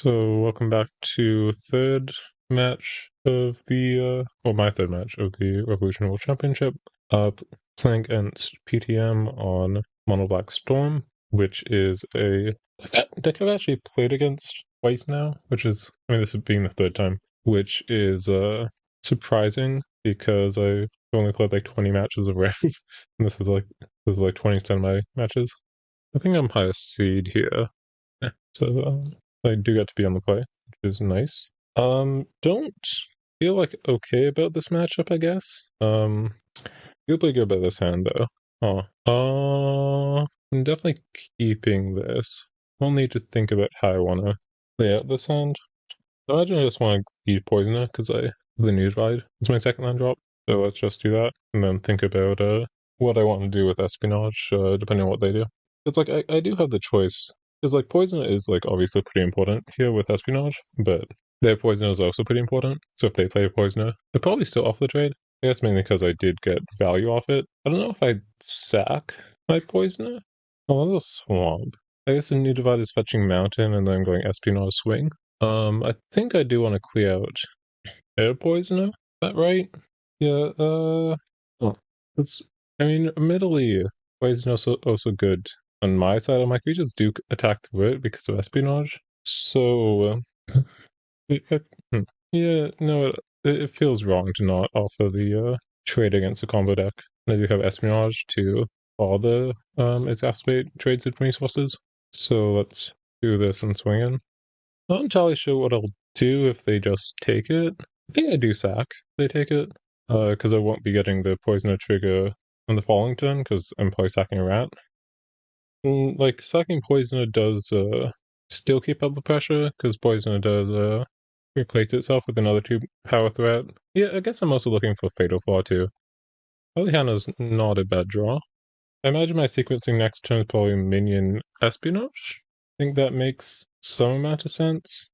So welcome back to third match of the well, my third match of the Revolution World Championship. Playing against PTM on Mono Black Storm, which is a deck I've actually played against twice now, which is, I mean, this is being the third time, which is surprising because I've only played like 20 matches of REV, and this is like 20% of my matches. I think I'm highest seed here. So I do get to be on the play, which is nice. Don't feel like okay about this matchup, I guess. Feel pretty good about this hand though. I'm definitely keeping this. I'll need to think about how I want to play out this hand. I imagine I just want to eat Poisoner because I have the News Ride. It's my second land drop, so let's just do that and then think about what I want to do with Espionage, depending on what they do. It's like I do have the choice. Because like Poisoner is like obviously pretty important here with Espionage, but their Poisoner is also pretty important. So if they play a Poisoner, they're probably still off the trade. I guess mainly because I did get value off it. I don't know if I'd sack my Poisoner. Oh, that's a Swamp. I guess the new divide is fetching Mountain and then going Espionage Swing. I think I do want to clear out Air Poisoner. Is that right? Yeah, oh, it's, I mean, admittedly, Poison also good on my side. My creatures do attack through it because of Espionage. So, yeah, no, it feels wrong to not offer the trade against a combo deck. And I do have Espionage to bother exacerbate trades between sources. So let's do this and swing in. Not entirely sure what I'll do if they just take it. I think I do sack if they take it. Because I won't be getting the Poisoner trigger on the following turn, because I'm probably sacking a rat. And, like, sacking Poisoner does still keep up the pressure, because Poisoner does replace itself with another 2 power threat. Yeah, I guess I'm also looking for Fatal Flaw too. Alihanna's not a bad draw. I imagine my sequencing next turn is probably Minion Espionage. I think that makes some amount of sense.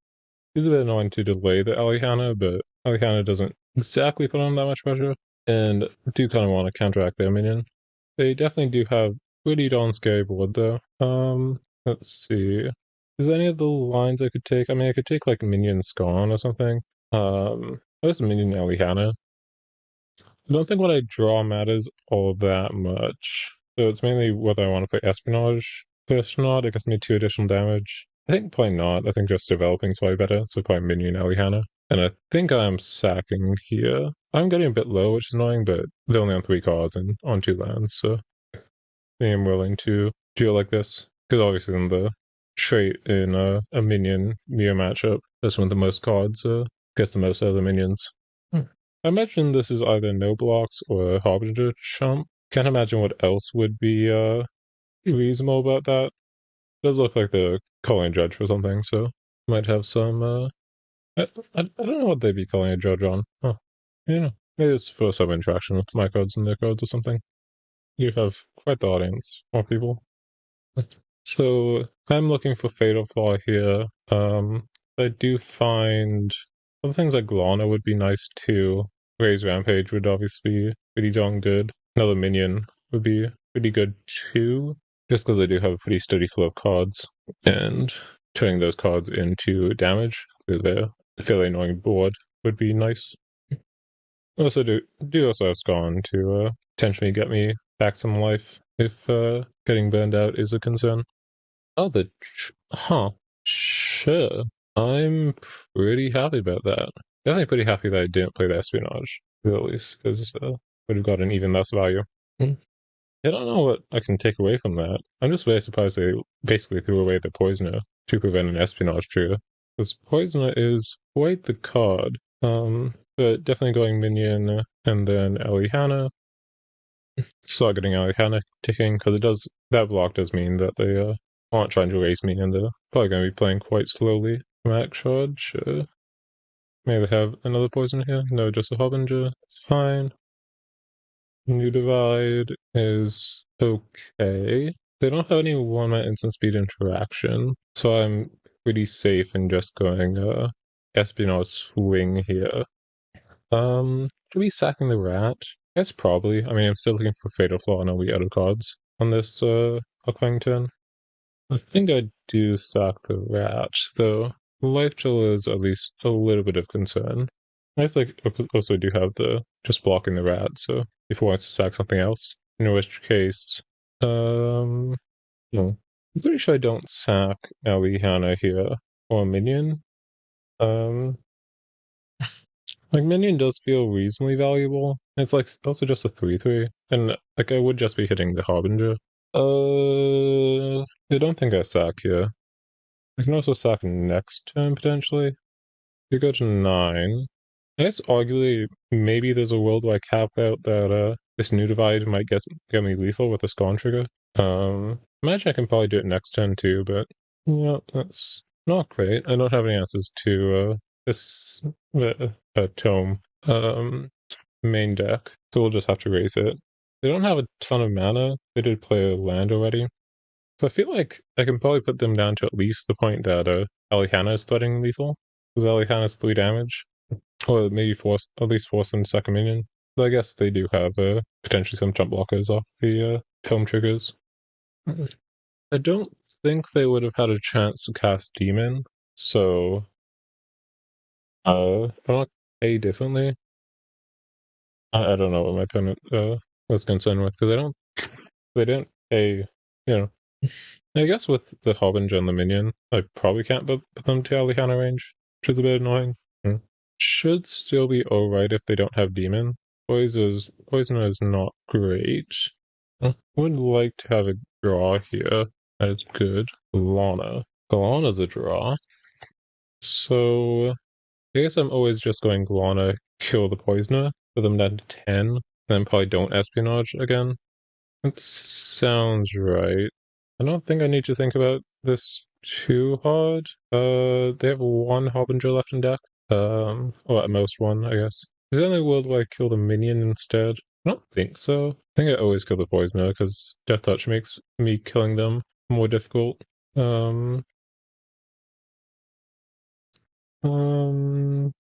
It's a bit annoying to delay the Alihanna, but Alihanna doesn't exactly put on that much pressure, and do kind of want to counteract their minion. They definitely do have pretty darn scary board though. Let's see. Is there any of the lines I could take? I mean, I could take like Minion Scorn or something. There's Minion Alihanna. I don't think what I draw matters all that much. So it's mainly whether I want to play Espionage first or not. I guess maybe 2 additional damage. I think probably not. I think just developing is probably better. So probably Minion Alihanna. And I think I'm sacking here. I'm getting a bit low, which is annoying, but they're only on 3 cards and on 2 lands. So I am willing to deal like this. Because obviously in the trait in a Minion mirror matchup, this one with the most cards gets the most out of the minions. I imagine this is either no blocks or Harbinger chump. Can't imagine what else would be reasonable about that. It does look like they're calling a judge for something, so might have some I don't know what they'd be calling a judge on. Oh, yeah. Maybe it's for some interaction with my cards and their cards or something. You have quite the audience, more people. So I'm looking for Fatal Flaw here. I do find other things like Glana would be nice too. Raise Rampage would obviously be pretty darn good. Another minion would be pretty good too, just because I do have a pretty steady flow of cards, and turning those cards into damage with their fairly annoying board would be nice. Also do also have Scorn to potentially get me back some life if getting burned out is a concern. Oh, sure. I'm pretty happy about that. Definitely pretty happy that I didn't play the Espionage, at least, because would have gotten even less value. I don't know what I can take away from that. I'm just very surprised they basically threw away the Poisoner to prevent an Espionage trigger. Because Poisoner is quite the card. But definitely going Minion and then Alihanna. Start getting Alihanna ticking, because it does, that block does mean that they aren't trying to raise me, and they're probably going to be playing quite slowly. Max Charge. Maybe they have another poison here. No, just a Harbinger. It's fine. New Divide is okay. They don't have any 1-minute instant speed interaction, so I'm pretty safe in just going Espionage Swing here. Should we sacking the rat? Yes, probably. I mean, I'm still looking for Fatal Flaw and all the other cards on this upcoming turn. I think I do sack the rat, though. life total is at least a little bit of concern. I guess I also do have the just blocking the rat, so if he wants to sack something else, in which case, no. I'm pretty sure I don't sack Alihana here or Minion. Like Minion does feel reasonably valuable. It's like also just a 3/3, and like I would just be hitting the Harbinger. I don't think I sack here. I can also sack next turn potentially. You go to 9. I guess arguably maybe there's a world where I cap out that this new divide might get me lethal with a Scorn trigger. Imagine I can probably do it next turn too, but yeah, that's not great. I don't have any answers to this tome main deck, so we'll just have to raise it. They don't have a ton of mana. They did play a land already. So I feel like I can probably put them down to at least the point that Alihana is threatening lethal. Because Alihana is 3 damage. Or maybe at least force them to sack a minion. But I guess they do have potentially some jump blockers off the tome triggers. I don't think they would have had a chance to cast Demon, so I'm not A differently. I don't know what my opponent was concerned with, because they didn't A, I guess with the Harbinger and the minion, I probably can't put them to Alihana range, which is a bit annoying. Should still be alright if they don't have Demon. Poisoner is not great. Would like to have a draw here. That's good. Galana's a draw. So I guess I'm always just going Galana, kill the Poisoner, put them down to 10, and then probably don't Espionage again. That sounds right. I don't think I need to think about this too hard. They have 1 Harbinger left in deck. Or at most 1, I guess. Is there any world where I kill the minion instead? I don't think so. I think I always kill the Poisoner, because Death Touch makes me killing them more difficult.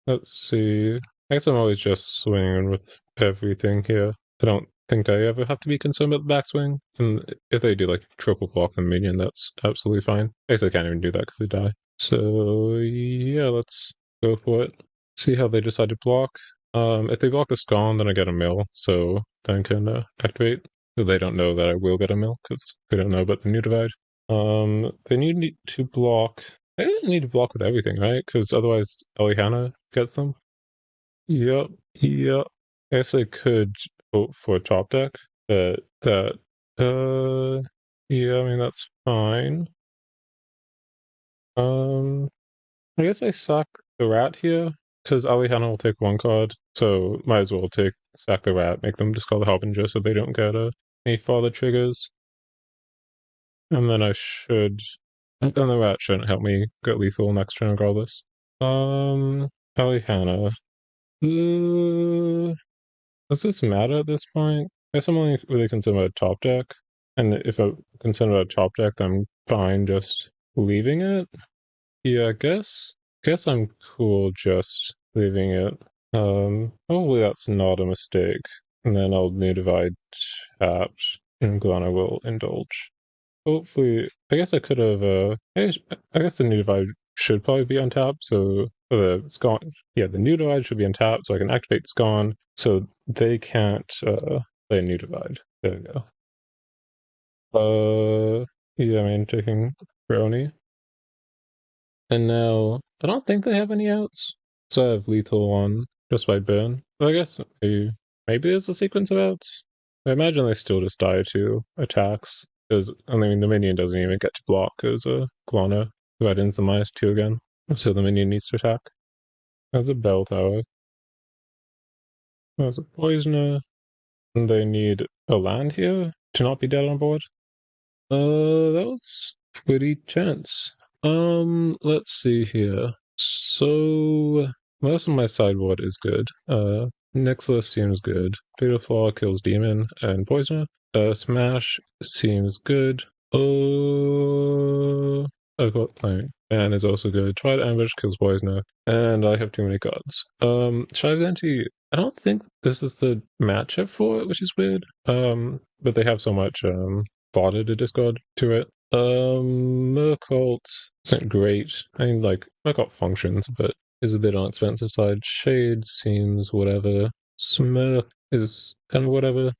Let's see. I guess I'm always just swinging with everything here. I don't think I ever have to be concerned about the backswing. And if they do like triple block the minion, that's absolutely fine. I guess I can't even do that because they die. So yeah, let's go for it. See how they decide to block. If they block the Scorn, then I get a mill, so then I can activate. They don't know that I will get a mill because they don't know about the new divide. They need to block. They didn't need to block with everything, right? Because otherwise Alihana gets them. Yep. I guess I could vote for top deck, but yeah, I mean, that's fine. I guess I sack the rat here, because Alihana will take 1 card, so might as well sack the rat, make them discard the Harbinger so they don't get any further triggers. And then and the rat shouldn't help me get lethal next turn regardless. Alihana. Does this matter at this point? I guess I'm only really concerned about top deck. And if I'm concerned about top deck, then I'm fine just leaving it. Yeah, I guess I'm cool just leaving it. Hopefully that's not a mistake. And then I'll new divide tapped, and Glana will indulge. Hopefully, I guess I could have, I guess the new divide should probably be untapped, so the Scorn, yeah, the new divide should be untapped, so I can activate Scorn, so they can't play a new divide. There we go. Yeah, I mean, taking Brony. And now, I don't think they have any outs, so I have lethal on just by burn. But I guess maybe there's a sequence of outs. I imagine they still just die to attacks. Because, I mean, the minion doesn't even get to block because Glana ends the -2 again. So the minion needs to attack. There's a bell tower. There's a poisoner. And they need a land here to not be dead on board. That was pretty tense. Let's see here. So, most of my sideboard is good. Nexus seems good. Fatal Flaw kills Demon and Poisoner. Smash seems good. I've got Ban is also good. Tried Ambush kills Poisoner. And I have too many cards. Shadow Identity, I don't think this is the matchup for it, which is weird. But they have so much fodder to discard to it. Mercult isn't great. I mean, like, Mercult functions, but is a bit on the expensive side. Shade seems whatever. Smirk is kind of whatever.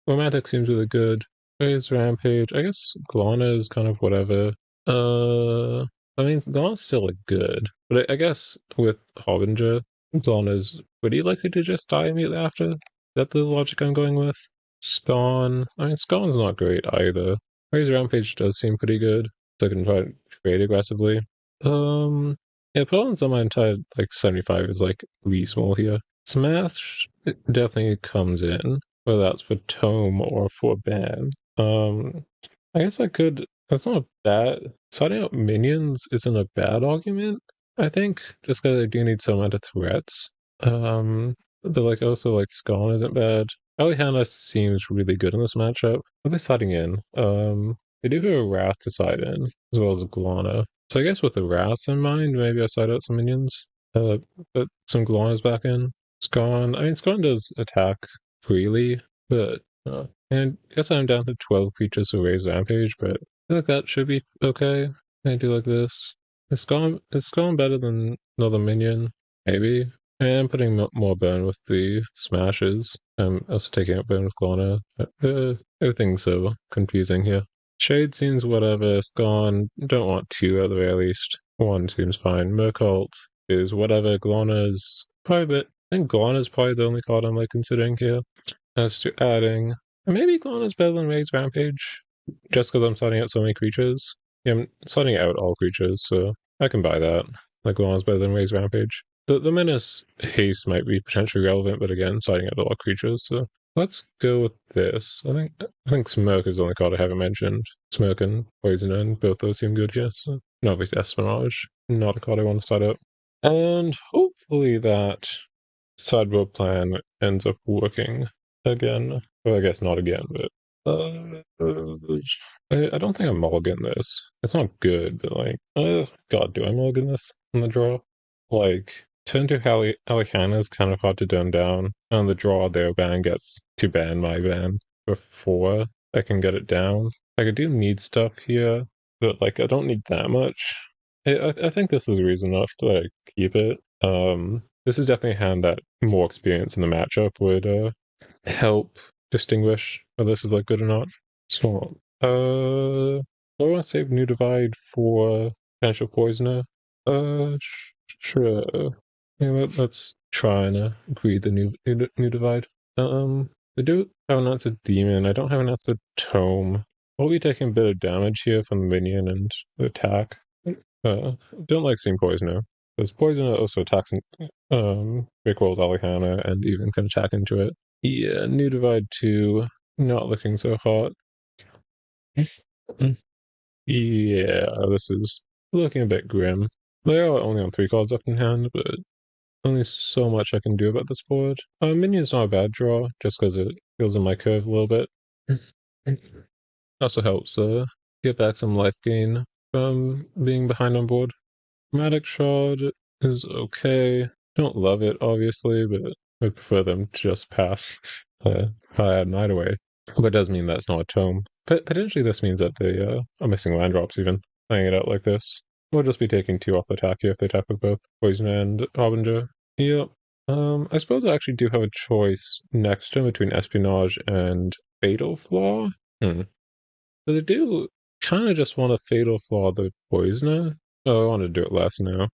Romantic seems really good. Phase Rampage, I guess Glana is kind of whatever. I mean, Glana's still like good, but I guess with Harbinger, Glana's pretty likely to just die immediately after. Is that the logic I'm going with? Scorn, I mean, Scorn's not great either. Phase Rampage does seem pretty good, so I can try to trade aggressively. Um, yeah, problems on my entire like 75 is like reasonable here. Smash definitely comes in, whether that's for tome or for ban. I guess I could. That's not bad. Siding out minions isn't a bad argument. I think just because I do need some amount of threats. But like also like Scorn isn't bad. Alihana seems really good in this matchup. What are they siding in? They do have a Wrath to side in, as well as a Glana. So I guess with the Wrath in mind, maybe I side out some minions. But some Glana's back in. Scorn, I mean, Scorn does attack freely, but and I guess I'm down to 12 creatures to raise Rampage, but I feel like that should be okay. I do like this. Is Scorn better than another minion? Maybe. And putting more burn with the smashes. I'm also taking out burn with Glana. Everything's so confusing here. Shade seems whatever. Scorn, don't want two at the very least. One seems fine. Mercult is whatever. Glana's probably a bit. I think Glana's probably the only card I'm like considering here. As to adding, maybe Glana's better than Raise Rampage, just because I'm starting out so many creatures. Yeah, I'm starting out all creatures, so I can buy that. Like Glana's better than Raise Rampage. The Menace Haste might be potentially relevant, but again, starting out a lot of creatures, so let's go with this. I think Smirk is the only card I haven't mentioned. Smirk and Poison, and both those seem good here, so no, obviously Espionage, not a card I want to start out. And hopefully that sideboard plan ends up working again. Well, I guess not again, but I don't think I mulligan this. It's not good, but like, God, do I mulligan this in the draw? Like, turn to Alicana is kind of hard to turn down, and the draw their ban gets to ban my ban before I can get it down. Like, I do need stuff here, but like, I don't need that much. I think this is reason enough to like keep it. This is definitely a hand that more experience in the matchup would help distinguish whether this is like good or not. So, do I want to save New Divide for potential poisoner? Sure. Yeah, let's try and agree the new divide. I do have an answered demon. I don't have an answered tome. I'll be taking a bit of damage here from the minion and the attack. Don't like seeing poisoner. Because poisoner also attacks Rickwell's Alihana and even can attack into it. Yeah, new divide 2, not looking so hot. Yeah, this is looking a bit grim. They are only on 3 cards left in hand, but only so much I can do about this board. Minion's not a bad draw, just because it feels in my curve a little bit. Also helps get back some life gain from being behind on board. Chromatic Shard is okay. Don't love it, obviously, but I prefer them to just pass Night Away. But it does mean that's not a tome. Potentially this means that they are missing land drops even, laying it out like this. We'll just be taking 2 off the attack here if they attack with both Poison and Harbinger. Yep. I suppose I actually do have a choice next turn between Espionage and Fatal Flaw. But I do kind of just want to Fatal Flaw the Poisoner. Oh, I want to do it less now.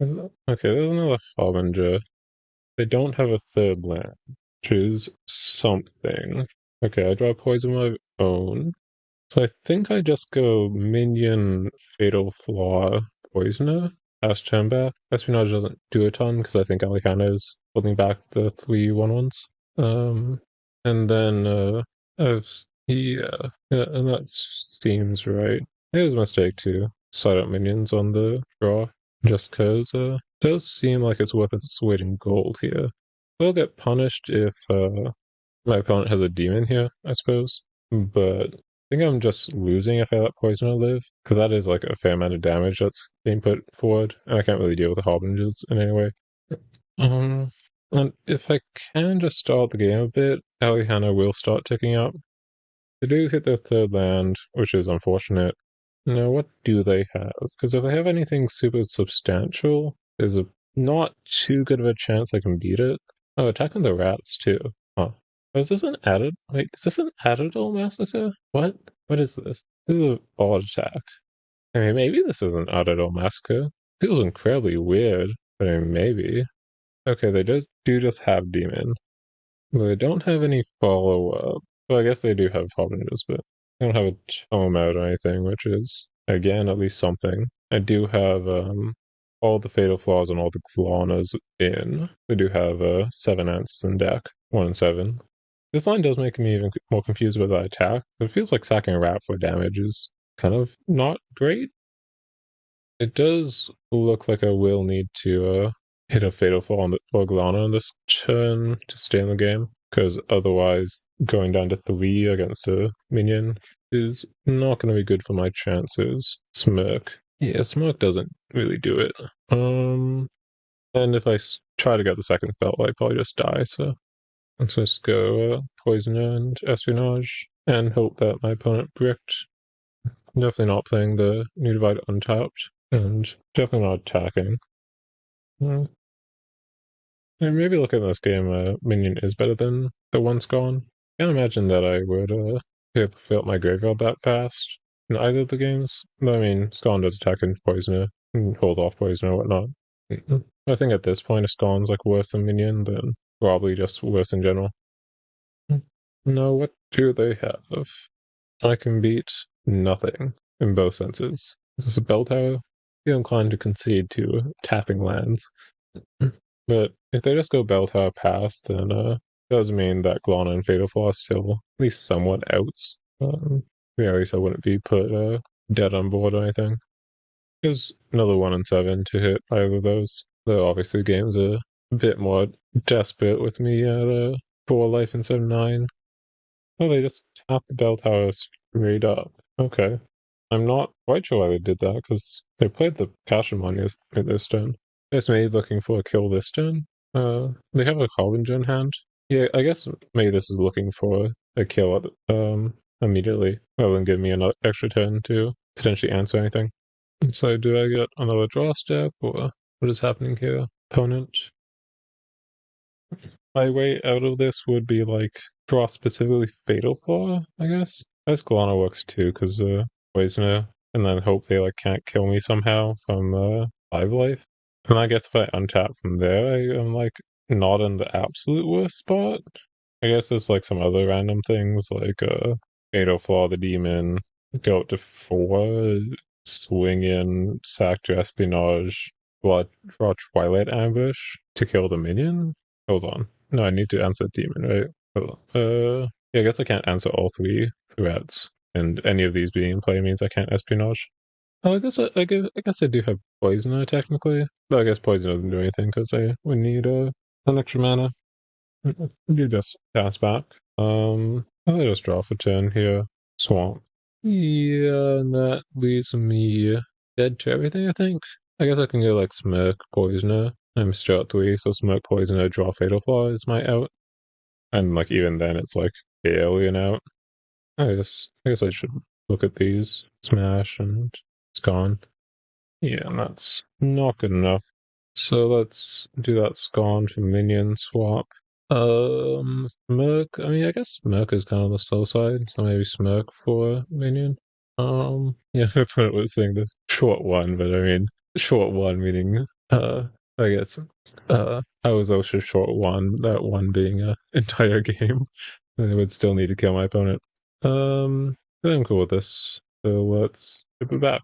Okay, there's another Harbinger. They don't have a third land, which is something. Okay, I draw Poison of my own. So I think I just go Minion, Fatal Flaw, Poisoner. Pass turn back. Espionage doesn't do a ton because I think Alicana is holding back the 3/1/1s. And then yeah, and that seems right. It was a mistake to side up minions on the draw, just because it does seem like it's worth its weight in gold here. We'll get punished if my opponent has a demon here, I suppose. But I think I'm just losing if I let Poisoner live, because that is like a fair amount of damage that's being put forward, and I can't really deal with the Harbingers in any way. And if I can just start the game a bit, Alihana will start ticking up. They do hit their third land, which is unfortunate. Now, what do they have? Because if they have anything super substantial, there's a not too good of a chance I can beat it. Oh, Attack on the Rats, too. Huh. Oh, is this an added? Wait, is this an Addadal Massacre? What? What is this? This is an odd attack. I mean, maybe this is an Addadal Massacre. Feels incredibly weird, but I mean, maybe. Okay, they do just have Demon. They don't have any follow-up. Well, I guess they do have Harbingers, but they don't have a tome out or anything, which is, again, at least something. I do have all the Fatal Flaws and all the Clawnas in. They do have 7 Ants in deck, 1 and 7. This line does make me even more confused about that attack. It feels like sacking a rat for damage is kind of not great. It does look like I will need to hit a Fatal Fall on the Orglana on this turn to stay in the game, because otherwise going down to 3 against a minion is not going to be good for my chances. Smirk. Yeah, Smirk doesn't really do it. And if I try to get the second spell, I probably just die, so let's just go Poisoner and Espionage, and hope that my opponent bricked. Definitely not playing the New Divide untapped, and definitely not attacking. And maybe looking at this game, Minion is better than the one Scone. Can't imagine that I would be able to fill up my graveyard that fast in either of the games. I mean, Scone does attack and Poisoner, and hold off Poisoner or whatnot. I think at this point, a Scone's like worse than Minion, than probably just worse in general. No, what do they have? I can beat nothing in both senses. Is this a bell tower? Feel inclined to concede to tapping lands. But if they just go bell tower past, then does mean that Glana and Fatal Flaw are still at least somewhat outs. Yeah, at least I wouldn't be put dead on board or anything. There's another 1 and 7 to hit either of those. Though obviously games are a bit more desperate with me at 4 life and 7-9. Oh, they just tapped the bell tower straight up. Okay. I'm not quite sure why they did that, because they played the Kashamani at this turn. It's me looking for a kill this turn. They have a Harbinger in hand. Yeah, I guess maybe this is looking for a kill immediately, rather than give me another extra turn to potentially answer anything. So do I get another draw step, or what is happening here? Opponent. My way out of this would be like draw specifically Fatal Flaw, I guess. As Galana works too, because Poisoner, and then hope they like can't kill me somehow from 5 life. And I guess if I untap from there, I'm like not in the absolute worst spot. I guess there's like some other random things like Fatal Flaw the Demon, go up to 4, swing in, sack to Espionage, draw Twilight Ambush to kill the minion. Hold on. No, I need to answer Demon, right? Hold on. Yeah, I guess I can't answer all 3 threats, and any of these being in play means I can't Espionage. Oh, I guess I do have Poisoner technically, but I guess Poisoner doesn't do anything because I would need an extra mana. You just pass back. I'll just draw for turn here. Swamp. Yeah, and that leaves me dead to everything, I think. I guess I can go like Smirk, Poisoner. I'm still at 3, so Smirk, Poisoner, draw Fatal Flaw is my out. And like even then it's like barely an out. I guess I should look at these. Smash and it's gone. Yeah, and that's not good enough. So let's do that Scorn for minion swap. Smirk. I mean, I guess Smirk is kind of the slow side, so maybe Smirk for minion. Yeah, my opponent was saying the short one, but I mean, short one meaning, I guess, I was also short one, that one being a entire game. I would still need to kill my opponent. I'm cool with this. So let's flip it back.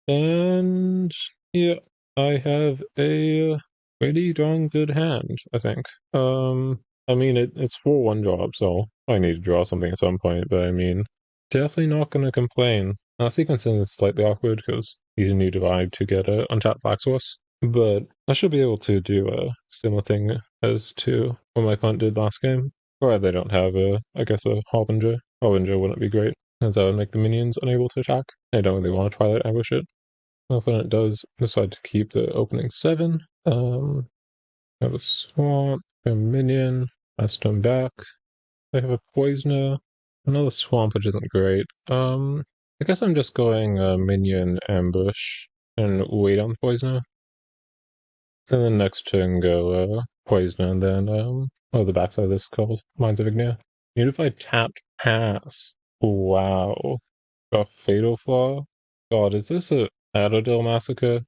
And yeah, I have a pretty darn good hand, I think. I mean, it's 4-1 drop, so I need to draw something at some point, but I mean, definitely not going to complain. Now, sequencing is slightly awkward because you need a new divide to get a untapped black source, but I should be able to do a similar thing as to what my opponent did last game. Or they don't have I guess a Harbinger. Harbinger wouldn't be great, as that would make the minions unable to attack. I don't really want to Twilight Ambush it. My opponent does decide to keep the opening 7. Have a swamp, a minion, last turn back. They have a poisoner. Another swamp, which isn't great. I guess I'm just going minion ambush and wait on poisoner. And then next turn go poisoner, and then oh, the backside of this is called Mines of Ignia. Unified tapped pass. Wow. Got fatal flaw. God, is this a Adodil massacre?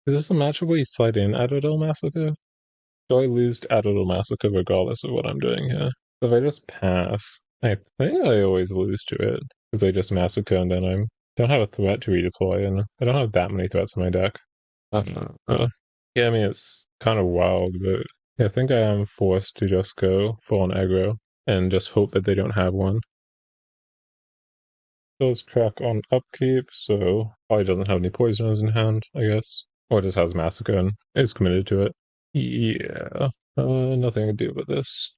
Is this a matchup where you slide in Adodil massacre? Do I lose to Adodil massacre regardless of what I'm doing here? If I just pass, I think I always lose to it because I just massacre and then I don't have a threat to redeploy, and I don't have that many threats in my deck. Yeah, I mean, it's kind of wild, but yeah, I think I am forced to just go full on aggro and just hope that they don't have one. Does track on upkeep, so probably doesn't have any poisoners in hand, I guess. Or just has Massacre and is committed to it. Yeah, nothing to do with this.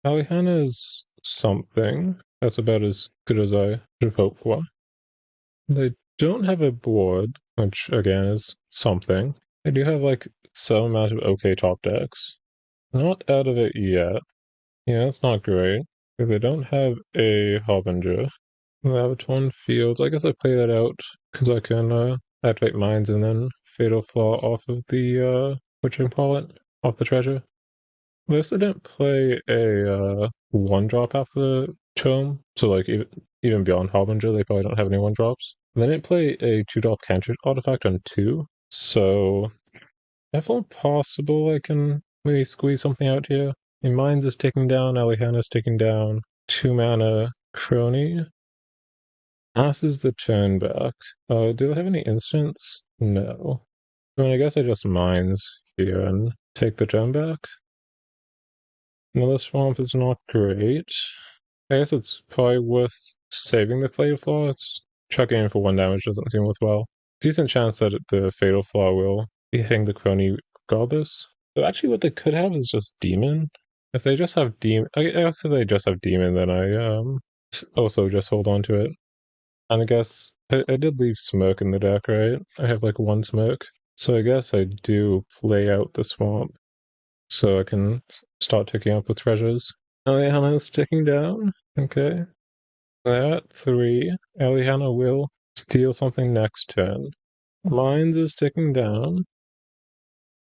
Alihana is something. That's about as good as I should have hoped for. They don't have a board, which again is something. They do have like some amount of okay top decks. Not out of it yet. Yeah, it's not great. If they don't have a Harbinger, they have a Torn Fields. I guess I play that out because I can activate Mines and then Fatal Flaw off of the what you call it, off the treasure. They also didn't play a one drop after the Tome, so like even beyond Harbinger, they probably don't have any one drops. They didn't play a 2-drop cantrip artifact on 2, so definitely possible I can maybe squeeze something out here. And Mines is ticking down, Alihana's ticking down. 2 mana Crony. Passes the turn back. Do they have any instants? No. I mean, I guess I just Mines here and take the turn back. Another swamp is not great. I guess it's probably worth saving the Fatal Flaw. It's chucking in for 1 damage doesn't seem worthwhile. Decent chance that the Fatal Flaw will be hitting the Crony regardless. But actually what they could have is just Demon. If they just have Demon, I guess if they just have Demon, then I also just hold on to it. And I guess I did leave Smirk in the deck, right? I have like 1 Smirk. So I guess I do play out the swamp so I can start ticking up with treasures. Alihana's ticking down. Okay. They're at 3. Alihana will steal something next turn. Mines is ticking down.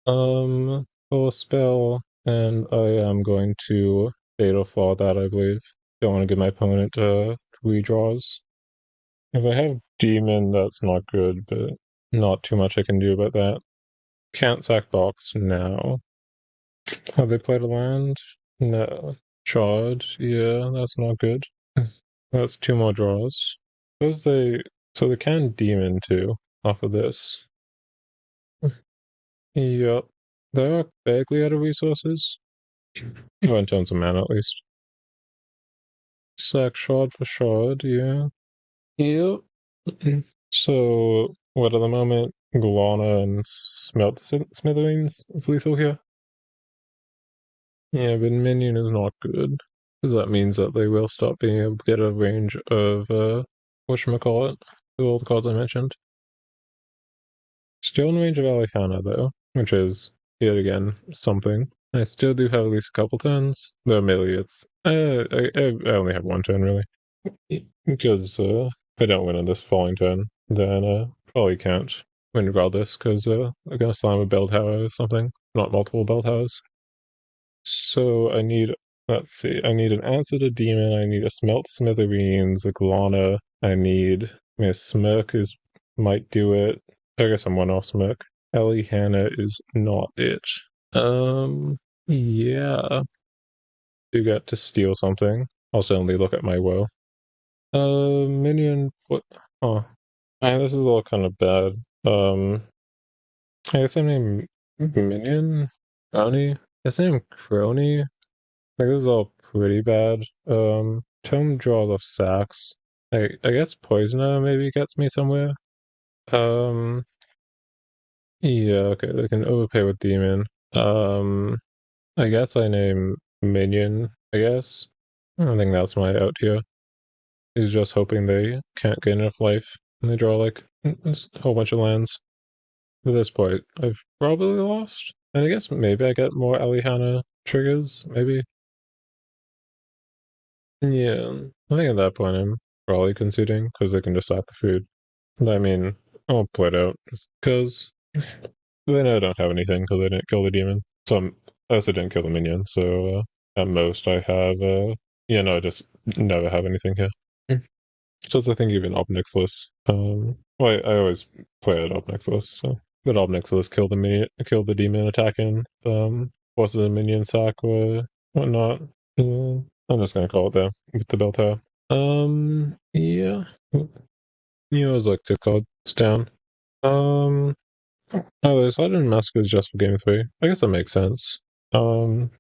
For a spell, and I am going to Fatal Flaw that, I believe. Don't want to give my opponent 3 draws. If I have Demon, that's not good, but not too much I can do about that. Can't sack box now. Have they played a land? No. Shard, yeah, that's not good. That's 2 more draws. Suppose so they can Demon too, off of this. Yep. They are vaguely out of resources. Well, in terms of mana, at least. Sack Shard for Shard, yeah. Yep. So, what at the moment? Glana and Smelt Smithereens is lethal here. Yeah, but Minion is not good. Because that means that they will stop being able to get a range of, whatchamacallit, with all the cards I mentioned. Still in range of Alihana, though, which is, yet again, something. I still do have at least a couple turns, though mainly it's, I only have 1 turn, really. Because, if I don't win on this falling turn, then, probably can't win regardless, because, they're gonna slam a bell tower or something, not multiple bell towers. So I need, let's see, I need an answer to Demon, I need a Smelt Smithereens, a Glana, I mean, a Smirk might do it. I guess I'm 1 off Smirk. Alihana is not it. Yeah. Do get to steal something. Also only look at my woe. Minion, what? Oh. Man, this is all kind of bad. I guess I name Minion? Brownie? I guess I name Crony? Like, this is all pretty bad. Tome draws off sacks. I guess Poisoner maybe gets me somewhere. Yeah, okay, they can overpay with Demon. I guess I name Minion, I guess. I don't think that's my out here. He's just hoping they can't get enough life. And they draw like a whole bunch of lands. At this point, I've probably lost. And I guess maybe I get more Alihana triggers, maybe. Yeah. I think at that point I'm probably conceding because they can just sack the food. But I mean, I'll play it out just because then I don't have anything because I didn't kill the demon. I also didn't kill the minion, so at most I have, yeah, no, I just never have anything here. Just I think even Obnixilis, well, I always play it Obnixilis, so. But Obnixilis kill the demon attacking, forces the minion sack or whatnot. I'm just gonna call it there with the bell tower. Yeah. Neo's like 2 cards down. Oh, the Sergeant Mask is just for game 3. I guess that makes sense. I mean,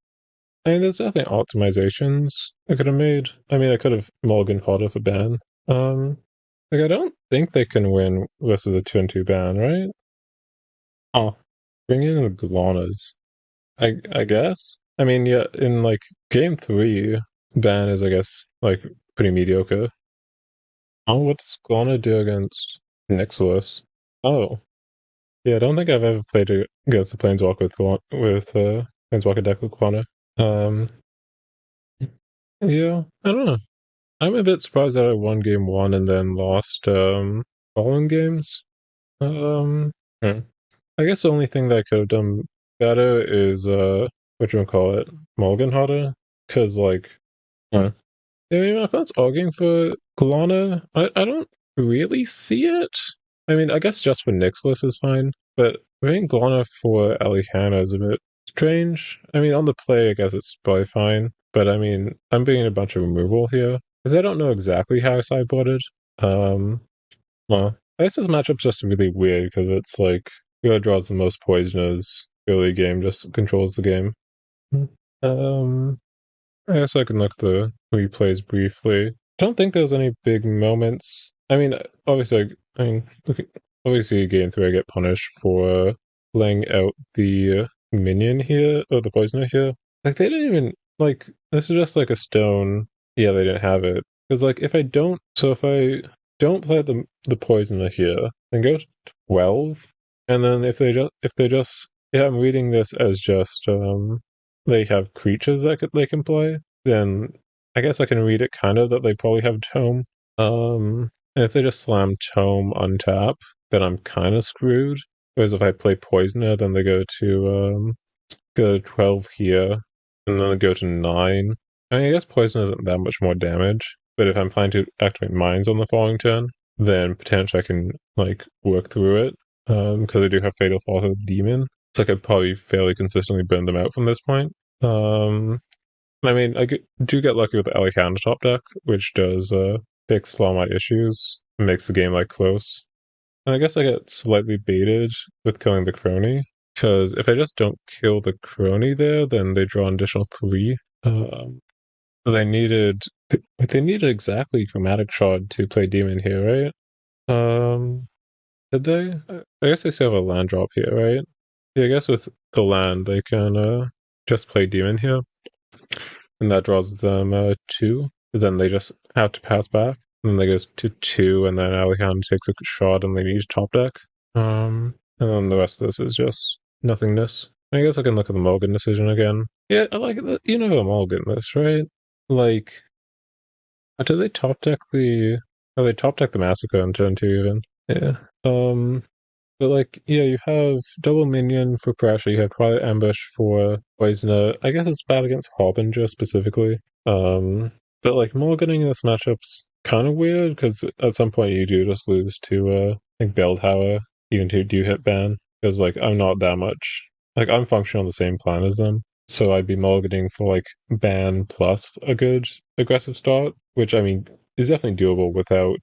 there's definitely optimizations I could have made. I mean, I could have Morgan Potter for ban. Like, I don't think they can win versus a 2-2 ban, right? Oh, bring in the Glanas. I guess. I mean, yeah, in like game 3, ban is, I guess, like pretty mediocre. Oh, what does Glana do against Nixilis? Oh, yeah, I don't think I've ever played against the Planeswalker with Planeswalker deck with Glana. Um, yeah, I don't know. I'm a bit surprised that I won game 1 and then lost following games. Hmm. I guess the only thing that I could have done better is what you call it, Morgan Hotter, because like, yeah, I mean, my opponent's arguing for Galana. I don't really see it. I mean, I guess just for Nixless is fine, but bringing Galana for Alihana is a bit strange. I mean, on the play, I guess it's probably fine, but I mean, I'm bringing a bunch of removal here because I don't know exactly how I sideboarded. Um, well, I guess this matchup's just really weird because it's like whoever draws the most poisoners early game just controls the game. Um, I guess I can look at the replays briefly. I don't think there's any big moments. I mean, obviously, obviously, game 3, I get punished for laying out the minion here, or the poisoner here. Like, they didn't even, like, this is just like a stone. Yeah, they didn't have it. Because, like, if I don't play the poisoner here, then go to 12, and then yeah, I'm reading this as just, they have creatures they can play, then I guess I can read it kind of that they probably have Tome. And if they just slam Tome on tap, then I'm kind of screwed. Whereas if I play Poisoner, then they go to 12 here, and then they go to 9. I mean, I guess Poison isn't that much more damage, but if I'm planning to activate Mines on the following turn, then potentially I can like work through it. Because I do have Fatal Fall of Demon, so I could probably fairly consistently burn them out from this point. I mean, do get lucky with the Alicante top deck, which does fix a lot of my issues, makes the game like close. And I guess I get slightly baited with killing the crony, because if I just don't kill the crony there, then they draw an additional 3. They needed they needed exactly Chromatic Shard to play Demon here, right? Did they? I guess they still have a land drop here, right? Yeah, I guess with the land they can just play Demon here, and that draws them 2. But then they just have to pass back. And then they goes to 2, and then Alihan takes a shot, and they need top deck. And then the rest of this is just nothingness. I guess I can look at the Mulligan decision again. Yeah, I like it. You know, a Mulligan this, right? Like, do they top deck the? Oh, they top deck the Massacre on turn 2 even. Yeah. But like, yeah, you have double minion for pressure. You have Twilight Ambush for Poisoner. I guess it's bad against Harbinger specifically. But like mulliganing this matchup's kind of weird because at some point you do just lose to I think Beldhauer, even to do hit ban, because like I'm not that much like I'm functioning on the same plan as them. So I'd be mulliganing for like ban plus a good aggressive start, which I mean is definitely doable without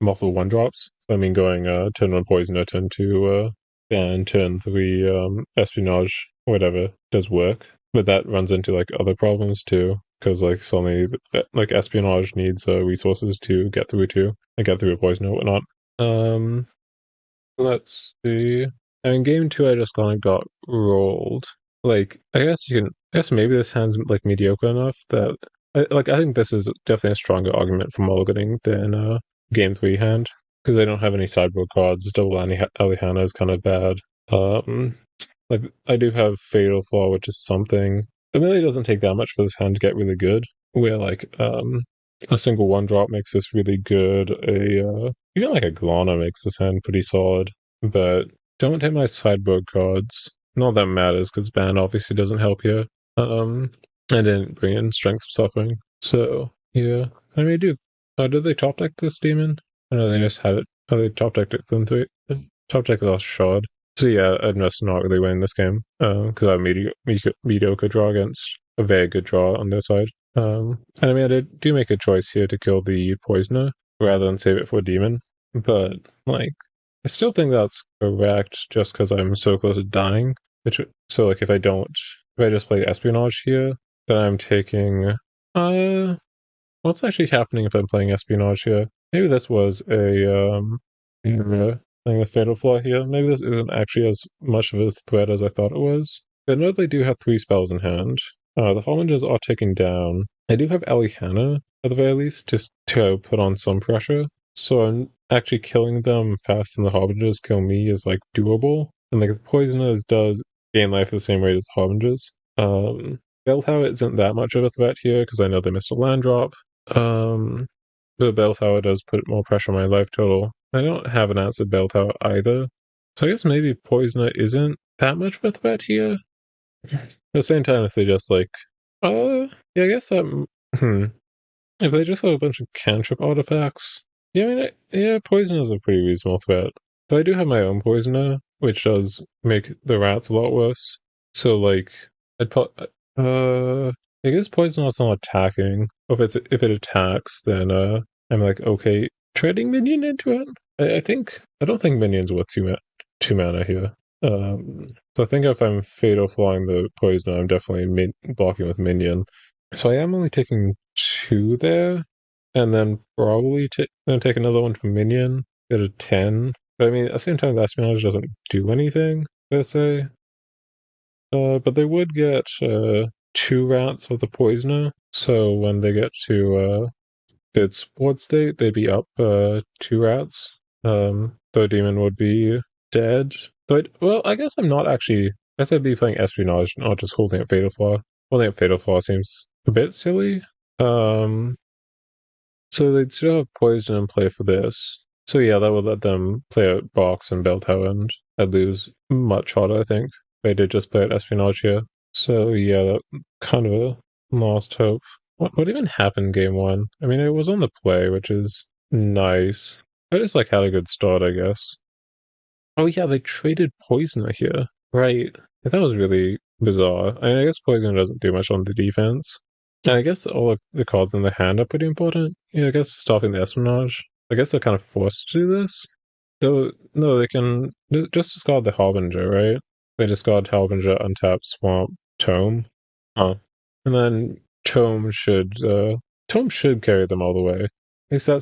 multiple 1-drops. So, I mean going turn 1 poisoner, turn 2 ban, turn 3 espionage, whatever, does work. But that runs into like other problems too, because like suddenly like espionage needs resources to get through too, and get through a poison or whatnot. Let's see. I mean, game 2, I just kind of got rolled. Like, I guess maybe this hand's like mediocre enough that, I think this is definitely a stronger argument for mulliganing than game 3 hand, because I don't have any sideboard cards. Double Alihana is kind of bad. Like I do have Fatal Flaw, which is something. It really doesn't take that much for this hand to get really good. Where like a single one drop makes this really good. Even like a Glana makes this hand pretty solid. But don't hit my sideboard cards. Not that matters because ban obviously doesn't help here. I didn't bring in Strength of Suffering. So yeah, I mean, do. Did they top deck this demon? I know they just had it. Oh, they top decked it then three. Top deck the last shard. So yeah, I'd must not really win this game. Because I have mediocre draw against a very good draw on their side. And I mean, I do make a choice here to kill the poisoner rather than save it for a demon. But like, I still think that's correct just because I'm so close to dying. So like, if I just play Espionage here, then I'm taking. What's actually happening if I'm playing Espionage here? Maybe this was a thing the fatal flaw here. Maybe this isn't actually as much of a threat as I thought it was. I know they do have 3 spells in hand. The Harbingers are taking down. I do have Alihana, at the very least, just to put on some pressure. So I'm actually killing them faster than the Harbingers kill me is like doable. And like the Poisoners does gain life the same rate as the Harbingers. Bell Tower isn't that much of a threat here because I know they missed a land drop. The Bell Tower does put more pressure on my life total. I don't have an answered Bell Tower either. So I guess maybe Poisoner isn't that much of a threat here. At the same time, if they just like, yeah, I guess that, if they just have a bunch of cantrip artifacts, yeah, I mean, yeah, Poisoner is a pretty reasonable threat. But I do have my own Poisoner, which does make the rats a lot worse. So like, I'd put, I guess Poisoner's not attacking. Or if it attacks, then I'm like, okay, trading minion into it. I don't think minions worth two mana here. So I think if I'm fatal flying the poisoner, I'm definitely blocking with minion. So I am only taking 2 there, and then probably then take another one from minion, get a 10. But I mean, at the same time, the espionage doesn't do anything per se. But they would get 2 rats with the poisoner. So when they get to its board state, they'd be up 2 rats. The demon would be dead. But well, I guess I'm not actually. I guess I'd be playing espionage, not just holding up Fatal Flaw. Holding up Fatal Flaw seems a bit silly. So they'd still have poison in play for this. So yeah, that would let them play out Box and Bell Tower, and I'd lose much harder, I think. They did just play out Espionage here. So yeah, that kind of a lost hope. What even happened game 1? I mean, it was on the play, which is nice. I just like had a good start, I guess. Oh yeah, they traded Poisoner here. Right. That was really bizarre. I mean, I guess Poisoner doesn't do much on the defense. And I guess all of the cards in the hand are pretty important. Yeah, I guess stopping the Espionage. I guess they're kind of forced to do this. Though, no, they can just discard the Harbinger, right? They discard Harbinger, untap, swamp, tome. Oh. And then tome should carry them all the way. At least that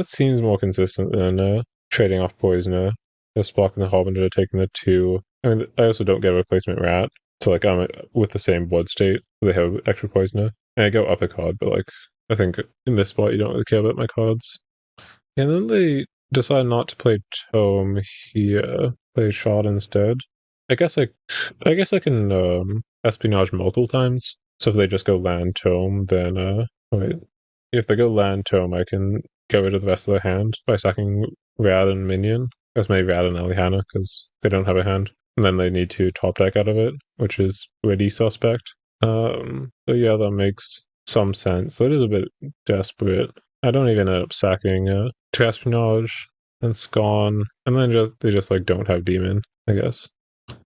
seems more consistent than trading off Poisoner. Just blocking the Harbinger, taking the 2. I mean, I also don't get a replacement rat. So, like, I'm with the same blood state. They have extra Poisoner. And I go up a card, but, like, I think in this spot you don't really care about my cards. And then they decide not to play Tome here. Play Shard instead. I guess I can Espionage multiple times. So if they just go land Tome, then wait. If they go land Tome, I can get rid of the rest of their hand by sacking Rad and Minion. As many Rad and Alihana, because they don't have a hand. And then they need to top deck out of it, which is really suspect. So yeah, that makes some sense. That is a bit desperate. I don't even end up sacking to Espionage and Scon, and then they just like don't have Demon, I guess.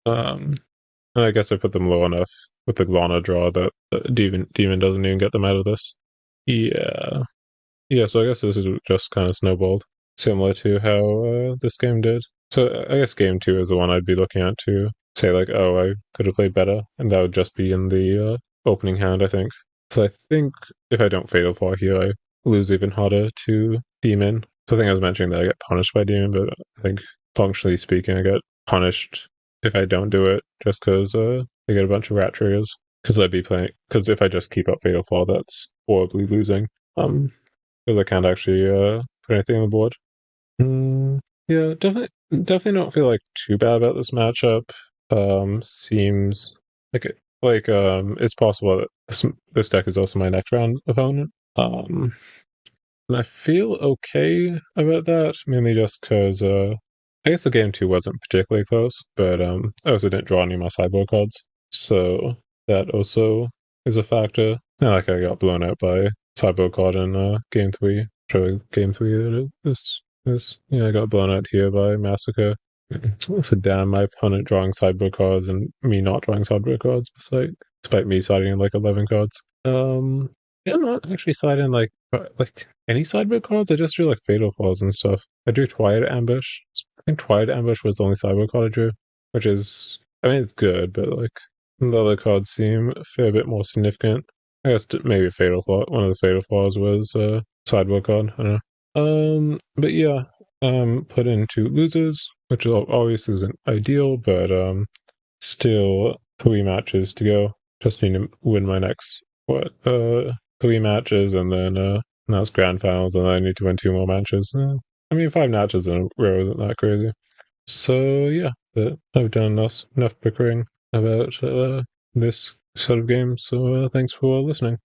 And I guess I put them low enough with the Glana draw that Demon doesn't even get them out of this. Yeah. Yeah, so I guess this is just kind of snowballed, similar to how this game did. So I guess game 2 is the one I'd be looking at to say like, oh, I could have played better, and that would just be in the opening hand, I think. So I think if I don't Fatal Flaw here, I lose even harder to Demon. So I think I was mentioning that I get punished by Demon, but I think functionally speaking, I get punished if I don't do it, just because I get a bunch of rat triggers. Because if I just keep up Fatal Flaw, that's horribly losing. Because I can't actually put anything on the board. Yeah, definitely don't feel like too bad about this matchup. Seems like it's possible that this deck is also my next round opponent. And I feel okay about that, mainly just because I guess the game 2 wasn't particularly close, but I also didn't draw any of my sideboard cards, so that also is a factor. Not like I got blown out by sideboard card in game 3. Probably game 3 is I got blown out here by Massacre. So damn, my opponent drawing sideboard cards and me not drawing sideboard cards, despite me siding in like 11 cards. Yeah, I'm not actually siding like any sideboard cards. I just drew like Fatal Flaws and stuff. I drew Twilight Ambush. I think Twilight Ambush was the only sideboard card I drew, which is, I mean, it's good, but like the other cards seem a fair bit more significant. I guess maybe Fatal Flaw. One of the Fatal Flaws was sideboard card. I don't know. But yeah, put into losers, which obviously isn't ideal, but still 3 matches to go. Just need to win my next 3 matches, and then that's grand finals, and then I need to win 2 more matches. I mean, 5 matches in a row isn't that crazy. So yeah, but I've done enough bickering about this set of games. So thanks for listening.